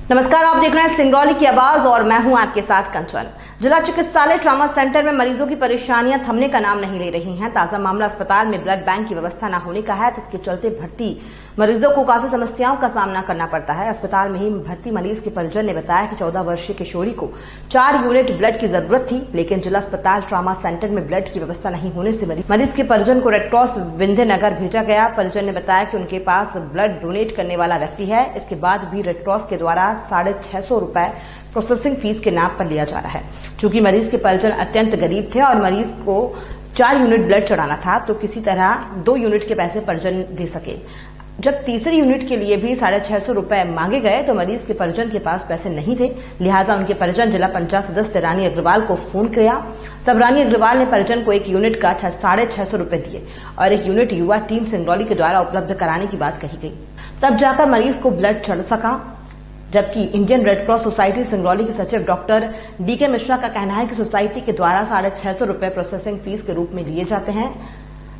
नमस्कार, आप देख रहे हैं सिंगरौली की आवाज और मैं हूं आपके साथ कंचन। जिला चिकित्सालय ट्रॉमा सेंटर में मरीजों की परेशानियां थमने का नाम नहीं ले रही हैं। ताजा मामला अस्पताल में ब्लड बैंक की व्यवस्था न होने का है, जिसके चलते भर्ती मरीजों को काफी समस्याओं का सामना करना पड़ता है। अस्पताल में ही भर्ती मरीज के परिजन ने बताया कि 14 वर्षीय किशोरी को 4 यूनिट ब्लड की जरूरत थी, लेकिन जिला अस्पताल ट्रॉमा सेंटर में ब्लड की व्यवस्था नहीं होने से मरीज के परिजन को रेड क्रॉस विंध्यनगर भेजा गया। परिजन ने बताया कि उनके पास ब्लड डोनेट करने वाला व्यक्ति है, इसके बाद भी रेड क्रॉस के द्वारा 650 रुपए प्रोसेसिंग फीस के नाम पर लिया जा रहा है। चूंकि मरीज के परिजन अत्यंत गरीब थे और मरीज को 4 यूनिट ब्लड चढ़ाना था, तो किसी तरह 2 यूनिट के पैसे परिजन दे सके। जब तीसरी यूनिट के लिए भी 650 रुपए मांगे गए तो मरीज के परिजन के पास पैसे नहीं थे, लिहाजा उनके परिजन जिला पंचायत सदस्य रानी अग्रवाल को फोन किया। तब रानी अग्रवाल ने परिजन को 1 यूनिट का 650 रुपए दिए और 1 यूनिट युवा टीम सिंगरौली के द्वारा उपलब्ध कराने की बात कही गई। तब जाकर मरीज को ब्लड चढ़ सका। जबकि Indian red cross society Singrauli के सचिव डॉक्टर डीके मिश्रा का कहना है कि सोसाइटी के द्वारा 650 रुपए प्रोसेसिंग फीस के रूप में लिए जाते हैं।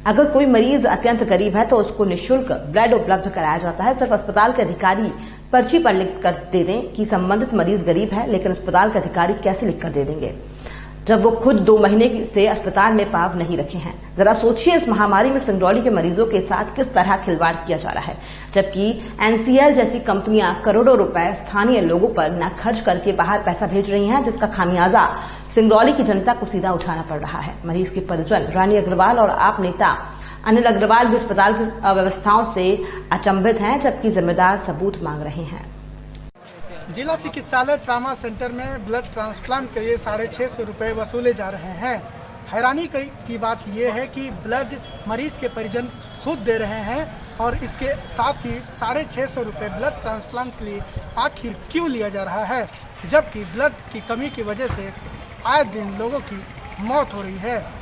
अगर कोई मरीज अत्यंत गरीब है तो उसको निःशुल्क ब्लड उपलब्ध कराया जाता है। सिर्फ अस्पताल के अधिकारी पर्ची पर लिख कर दे दें कि संबंधित मरीज गरीब है, लेकिन अस्पताल के अधिकारी कैसे लिख कर दे देंगे जब वो खुद 2 महीने से अस्पताल में पांव नहीं रखे हैं। जरा सोचिए, इस महामारी में सिंगरौली के मरीजों के साथ किस तरह खिलवाड़ किया जा रहा है, जबकि एनसीएल जैसी कंपनियां करोड़ों रुपए स्थानीय लोगों पर न खर्च करके बाहर पैसा भेज रही हैं, जिसका खामियाजा सिंगरौली की जनता को सीधा उठाना पड़ रहा है। मरीज के परिजन रानी अग्रवाल और आप नेता अनिल अग्रवाल भी अस्पताल की अव्यवस्थाओं से अचंभित हैं, जबकि जिम्मेदार सबूत मांग रहे हैं। जिला चिकित्सालय ट्रॉमा सेंटर में ब्लड ट्रांसप्लांट के लिए 650 रुपये वसूले जा रहे हैं। हैरानी की बात यह है कि ब्लड मरीज के परिजन खुद दे रहे हैं और इसके साथ ही 650 रुपये ब्लड ट्रांसप्लांट के लिए आखिर क्यों लिया जा रहा है, जबकि ब्लड की कमी की वजह से आए दिन लोगों की मौत हो रही है।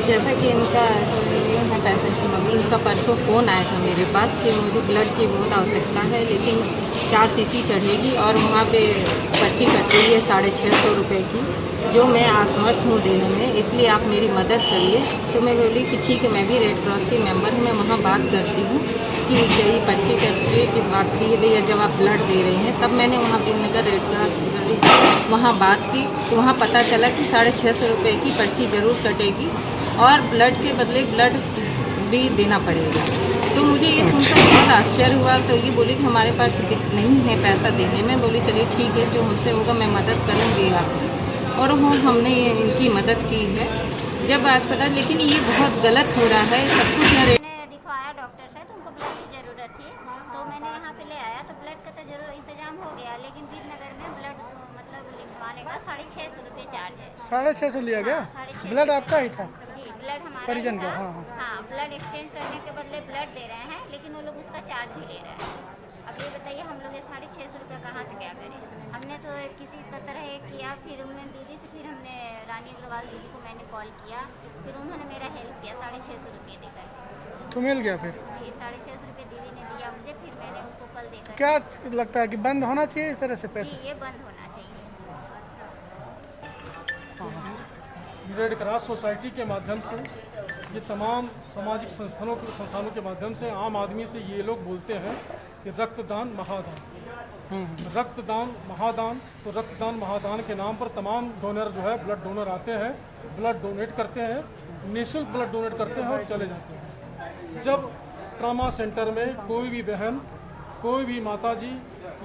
जैसा कि इनका ये है पेशेंट की मम्मी, इनका परसों फ़ोन आया था मेरे पास कि मुझे ब्लड की बहुत आवश्यकता है, लेकिन 4 सीसी चढ़ेगी और वहाँ पे पर्ची कट रही है 650 रुपये की, जो मैं असमर्थ हूँ देने में, इसलिए आप मेरी मदद करिए। तो मैं बोली कि ठीक है, मैं भी रेड क्रॉस की मेंबर हूँ, मैं वहाँ बात करती हूँ कि यही पर्ची कट रही है, किस बात की है भैया, जब आप ब्लड दे रहे हैं। तब मैंने वहाँ विंध्यनगर रेड क्रॉस वहाँ बात की तो वहाँ पता चला कि 650 रुपये की पर्ची ज़रूर कटेगी और ब्लड के बदले ब्लड भी देना पड़ेगा। तो मुझे ये सुनकर बहुत आश्चर्य हुआ। तो ये बोली कि हमारे पास नहीं है पैसा देने में। बोली चलिए ठीक है, जो हमसे होगा मैं मदद करूँगी आपकी, और हमने इनकी मदद की है जब अस्पताल। लेकिन ये बहुत गलत हो रहा है, सब कुछ यहाँ दिखवाया डॉक्टर से, तो उनको ब्लड की ज़रूरत थी, तो मैंने यहाँ पे ले आया, तो ब्लड का तो जरूर इंतजाम हो गया, लेकिन विंध्यनगर में ब्लड मतलब लिखवाने का 650 रुपये चार्ज है। 650 लिया गया? हाँ, ब्लड आपका ही था? जी, ब्लड हमारा परिजन का? हाँ, ब्लड एक्सचेंज करने के बदले ब्लड दे रहे हैं, लेकिन वो लोग उसका चार्ज भी ले रहे हैं। अब ये बताइए, हम लोग ये 650 रुपये कहाँ से क्या करें? हमने तो किसी तरह किया, फिर उन्होंने दीदी से, फिर हमने रानी अग्रवाल दीदी को मैंने कॉल किया, फिर उन्होंने मेरा हेल्प किया 650 रुपये देकर। तो मिल गया फिर? जी, 650 रुपये दीदी ने दिया मुझे, फिर मैंने उसको कल देकर। क्या लगता है कि बंद होना चाहिए इस तरह से पैसे? ये बंद होना चाहिए। रेड क्रॉस सोसाइटी के माध्यम से, ये तमाम सामाजिक संस्थानों के माध्यम से आम आदमी से ये लोग बोलते हैं कि रक्तदान महादान, रक्तदान महादान। तो रक्तदान महादान के नाम पर तमाम डोनर जो है, ब्लड डोनर आते हैं, ब्लड डोनेट करते हैं, निःशुल्क ब्लड डोनेट करते हैं और चले जाते हैं। जब ट्रॉमा सेंटर में कोई भी बहन, कोई भी माताजी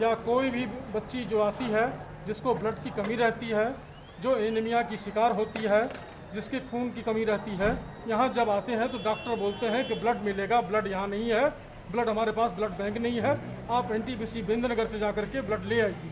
या कोई भी बच्ची जो आती है, जिसको ब्लड की कमी रहती है, जो एनीमिया की शिकार होती है, जिसके खून की कमी रहती है, यहाँ जब आते हैं तो डॉक्टर बोलते हैं कि ब्लड मिलेगा, ब्लड यहाँ नहीं है, ब्लड हमारे पास ब्लड बैंक नहीं है, आप एनटीपीसी विंध्यनगर से जा करके ब्लड ले आइए।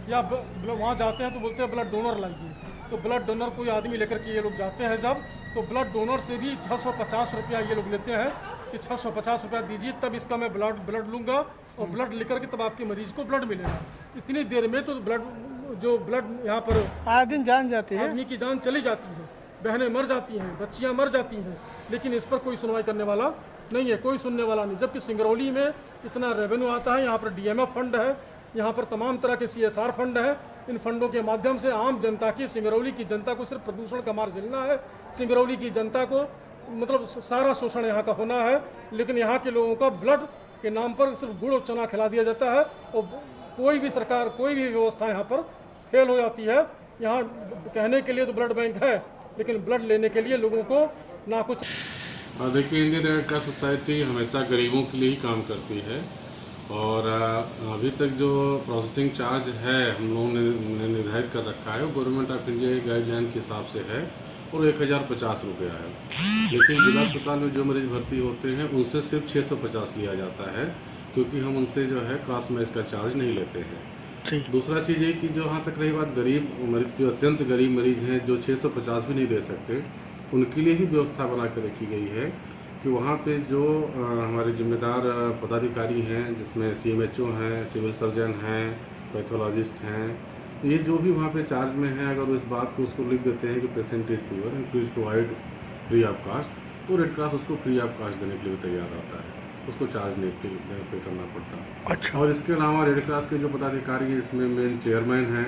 या वहाँ जाते हैं तो बोलते हैं ब्लड डोनर लाइए। तो ब्लड डोनर कोई आदमी लेकर के ये लोग जाते हैं जब, तो ब्लड डोनर से भी 650 रुपया ये लोग लेते हैं कि 650 रुपया दीजिए, तब इसका मैं ब्लड लूँगा और ब्लड लेकर के तब आपके मरीज को ब्लड मिलेगा। इतनी देर में तो ब्लड यहाँ पर आए दिन जान जाती है, आदमी की जान चली जाती है, बहनें मर जाती हैं, बच्चियाँ मर जाती हैं, लेकिन इस पर कोई सुनवाई करने वाला नहीं है, कोई सुनने वाला नहीं। जबकि सिंगरौली में इतना रेवेन्यू आता है, यहाँ पर डीएमएफ फंड है, यहाँ पर तमाम तरह के सीएसआर फंड है। इन फंडों के माध्यम से आम जनता की, सिंगरौली की जनता को सिर्फ प्रदूषण का मार झेलना है। सिंगरौली की जनता को मतलब सारा शोषण यहाँ का होना है, लेकिन यहाँ के लोगों का ब्लड के नाम पर सिर्फ गुड़ और चना खिला दिया जाता है और कोई भी सरकार, कोई भी व्यवस्था यहाँ पर फेल हो जाती है। यहाँ कहने के लिए तो ब्लड बैंक है, लेकिन ब्लड लेने के लिए लोगों को ना कुछ। देखिए, इंडियन रेड क्रॉस सोसाइटी हमेशा गरीबों के लिए ही काम करती है और अभी तक जो प्रोसेसिंग चार्ज है हम लोगों ने निर्धारित कर रखा है वो गवर्नमेंट ऑफ इंडिया की गाइडलाइन के हिसाब से है और 1050 रुपया है। लेकिन जिला अस्पताल में जो मरीज भर्ती होते हैं उनसे सिर्फ 650 लिया जाता है, क्योंकि हम उनसे जो है क्रॉस मैच का चार्ज नहीं लेते हैं। दूसरा चीज़ ये कि जो यहाँ तक रही बात गरीब मरीज, जो अत्यंत गरीब मरीज हैं जो 650 भी नहीं दे सकते, उनके लिए ही व्यवस्था बना के रखी गई है कि वहाँ पे जो हमारे जिम्मेदार पदाधिकारी हैं, जिसमें CMHO हैं, सिविल सर्जन हैं, पैथोलॉजिस्ट हैं, तो ये जो भी वहाँ पे चार्ज में है, अगर इस बात को उसको लिख देते हैं कि patient is poor and please provide free of cost, तो रेड क्रॉस उसको फ्री ऑफ कास्ट देने के लिए तैयार रहता है, उसको चार्ज नहीं पे करना पड़ता। अच्छा। और इसके अलावा रेड क्रॉस के जो पदाधिकारी हैं, इसमें मेन चेयरमैन हैं,